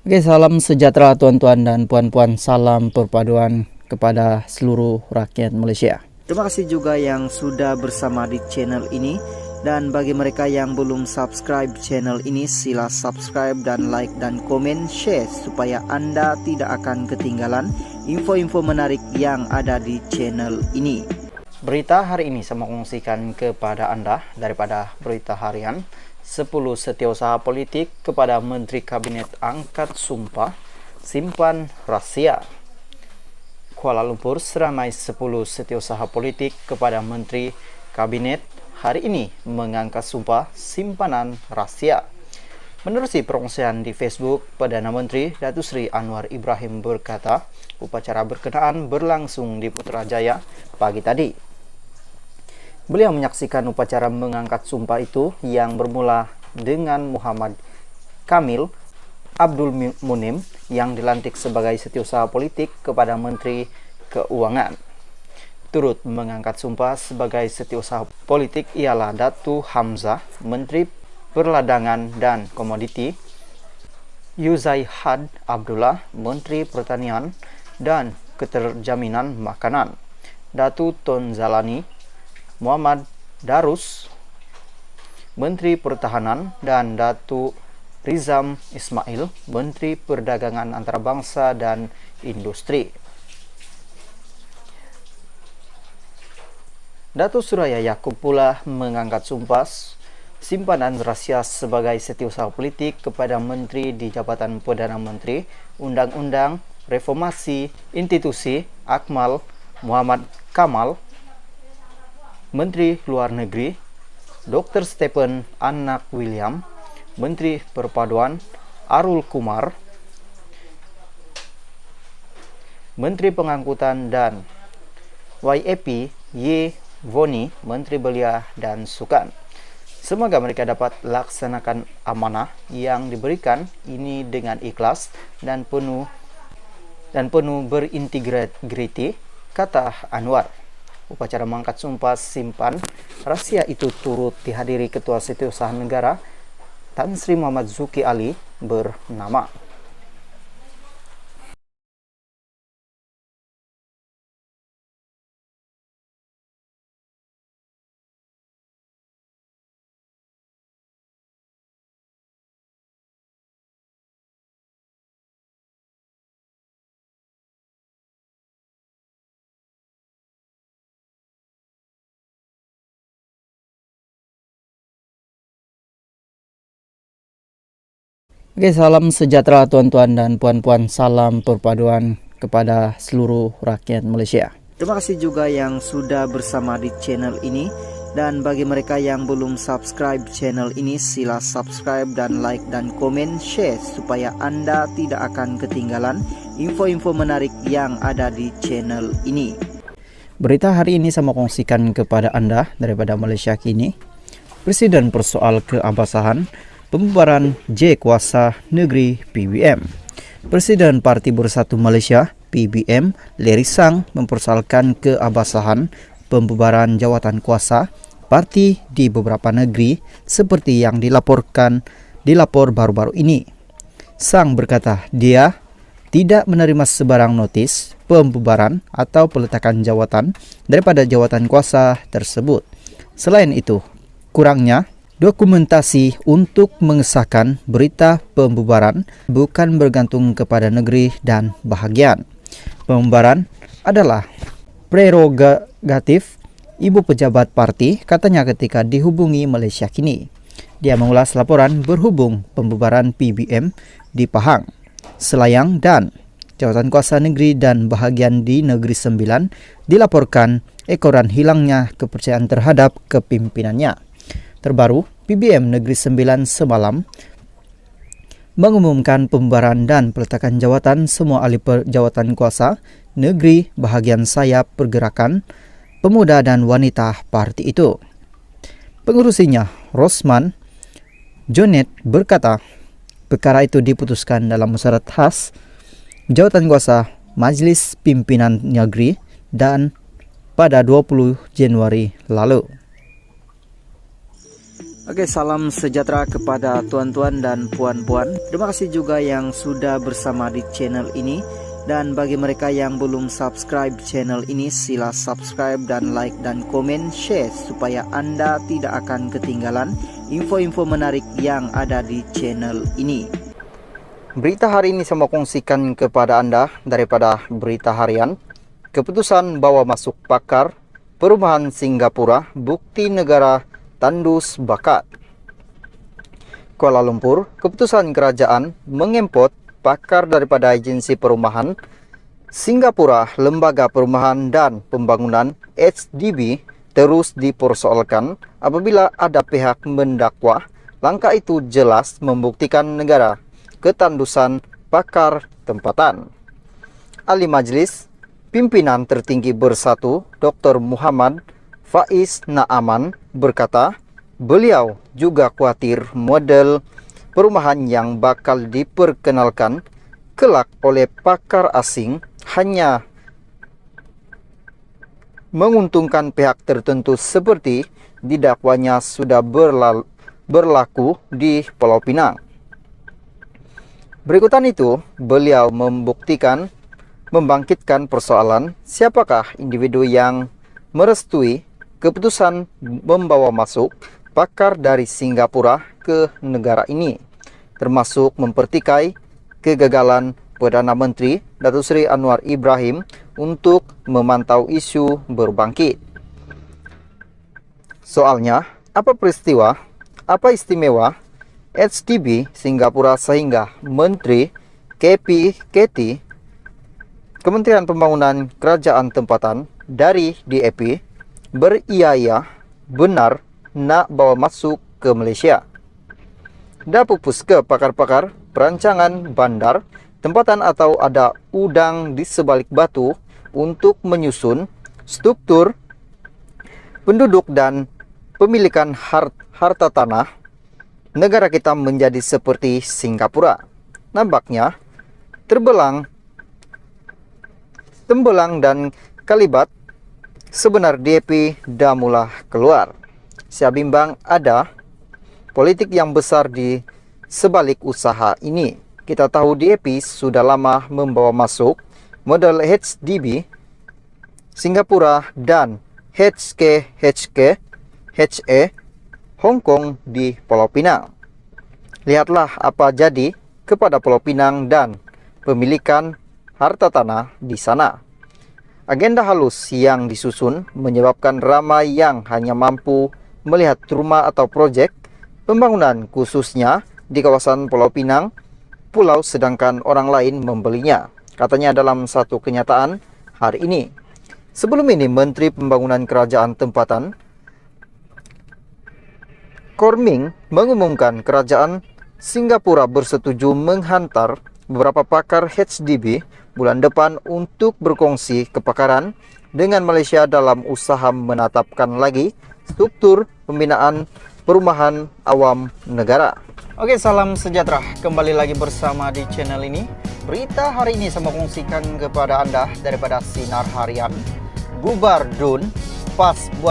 Oke, salam sejahtera tuan-tuan dan puan-puan, salam perpaduan kepada seluruh rakyat Malaysia. Terima kasih juga yang sudah bersama di channel ini. Dan bagi mereka yang belum subscribe channel ini, sila subscribe dan like dan komen, share supaya Anda tidak akan ketinggalan info-info menarik yang ada di channel ini. Berita hari ini saya mau kongsikan kepada Anda daripada berita harian 10 setiausaha politik kepada Menteri Kabinet angkat sumpah simpan rahsia. Kuala Lumpur, seramai 10 setiausaha politik kepada Menteri Kabinet hari ini mengangkat sumpah simpanan rahsia. Menerusi perkongsian di Facebook, Perdana Menteri Datuk Seri Anwar Ibrahim berkata, upacara berkenaan berlangsung di Putrajaya pagi tadi. Beliau menyaksikan upacara mengangkat sumpah itu yang bermula dengan Muhammad Kamil Abdul Munim yang dilantik sebagai setiausaha politik kepada Menteri Keuangan. Turut mengangkat sumpah sebagai setiausaha politik ialah Datu Hamzah, Menteri Perdagangan dan Komoditi, Yuzaihad Abdullah, Menteri Pertanian dan Keterjaminan Makanan, Datu Tun Zalani, Muhammad Darus, Menteri Pertahanan, dan Datu Rizam Ismail, Menteri Perdagangan Antarabangsa dan Industri. Datuk Suraya Yaakob pula mengangkat sumpah simpanan rahsia sebagai setiausaha politik kepada Menteri di Jabatan Perdana Menteri, Undang-Undang, Reformasi Institusi, Akmal Muhammad Kamal, Menteri Luar Negeri, Dr. Stephen Anak William, Menteri Perpaduan Arul Kumar, Menteri Pengangkutan dan YAP Y. Voni, Menteri Belia dan Sukan. Semoga mereka dapat laksanakan amanah yang diberikan ini dengan ikhlas dan penuh berintegriti, kata Anwar. Upacara mengangkat sumpah simpan rahsia itu turut dihadiri Ketua Setiausaha Negara Tan Sri Muhammad Zuki Ali bernama. Oke, salam sejahtera tuan-tuan dan puan-puan, salam perpaduan kepada seluruh rakyat Malaysia. Terima kasih juga yang sudah bersama di channel ini. Dan bagi mereka yang belum subscribe channel ini, sila subscribe dan like dan komen, share supaya Anda tidak akan ketinggalan info-info menarik yang ada di channel ini. Berita hari ini saya mau kongsikan kepada Anda daripada Malaysia Kini. Presiden persoal keabsahan pembubaran J Kuasa Negeri PBM. Presiden Parti Bersatu Malaysia PBM Leri Sang mempersoalkan keabsahan pembubaran jawatan kuasa parti di beberapa negeri seperti yang dilapor baru-baru ini. Sang berkata dia tidak menerima sebarang notis pembubaran atau peletakan jawatan daripada jawatan kuasa tersebut. Selain itu, kurangnya dokumentasi untuk mengesahkan berita pembubaran bukan bergantung kepada negeri dan bahagian. Pembubaran adalah prerogatif ibu pejabat parti, katanya ketika dihubungi Malaysia Kini. Dia mengulas laporan berhubung pembubaran PBM di Pahang, Selayang dan jawatan kuasa negeri dan bahagian di Negeri Sembilan dilaporkan ekoran hilangnya kepercayaan terhadap kepimpinannya. Terbaru, PBM Negeri Sembilan semalam mengumumkan pembubaran dan peletakan jawatan semua ahli jawatan kuasa negeri bahagian sayap pergerakan pemuda dan wanita parti itu. Pengurusinya, Rosman Jonet, berkata perkara itu diputuskan dalam musyawarah khas jawatan kuasa Majlis Pimpinan Negeri dan pada 20 Januari lalu. Oke, salam sejahtera kepada tuan-tuan dan puan-puan. Terima kasih juga yang sudah bersama di channel ini. Dan bagi mereka yang belum subscribe channel ini, sila subscribe dan like dan komen, share supaya Anda tidak akan ketinggalan info-info menarik yang ada di channel ini. Berita hari ini saya mau kongsikan kepada Anda daripada berita harian. Keputusan bawa masuk pakar perumahan Singapura, bukti negara tandus bakat. Kuala Lumpur, keputusan kerajaan mengempot pakar daripada agensi perumahan Singapura, lembaga perumahan dan pembangunan HDB terus dipersoalkan apabila ada pihak mendakwa langkah itu jelas membuktikan negara ketandusan pakar tempatan. Ahli Majlis Pimpinan Tertinggi Bersatu Dr. Muhammad Faiz Naaman berkata, beliau juga khawatir model perumahan yang bakal diperkenalkan kelak oleh pakar asing hanya menguntungkan pihak tertentu seperti didakwanya sudah berlaku di Pulau Pinang. Berikutan itu, beliau membangkitkan persoalan siapakah individu yang merestui keputusan membawa masuk pakar dari Singapura ke negara ini, termasuk mempertikai kegagalan Perdana Menteri Datuk Seri Anwar Ibrahim untuk memantau isu berbangkit. Soalnya, apa istimewa HDB Singapura sehingga Menteri KT Kementerian Pembangunan Kerajaan Tempatan dari DAP beria benar nak bawa masuk ke Malaysia. Dapat puska pakar-pakar perancangan bandar tempatan atau ada udang di sebalik batu untuk menyusun struktur penduduk dan pemilikan harta tanah negara kita menjadi seperti Singapura. Nampaknya tembelang dan kalibat sebenar DAP dah mula keluar. Saya bimbang ada politik yang besar di sebalik usaha ini. Kita tahu DAP sudah lama membawa masuk model HDB Singapura dan HE Hong Kong di Pulau Pinang. Lihatlah apa jadi kepada Pulau Pinang dan pemilikan harta tanah di sana. Agenda halus yang disusun menyebabkan ramai yang hanya mampu melihat rumah atau proyek pembangunan khususnya di kawasan Pulau Pinang, pulau sedangkan orang lain membelinya. Katanya dalam satu kenyataan hari ini. Sebelum ini Menteri Pembangunan Kerajaan Tempatan Korming mengumumkan kerajaan Singapura bersetuju menghantar beberapa pakar HDB bulan depan untuk berkongsi kepakaran dengan Malaysia dalam usaha menetapkan lagi struktur pembinaan perumahan awam negara. Oke, salam sejahtera. Kembali lagi bersama di channel ini. Berita hari ini saya mau kongsikan kepada Anda daripada Sinar Harian. Bubar Dun pas buat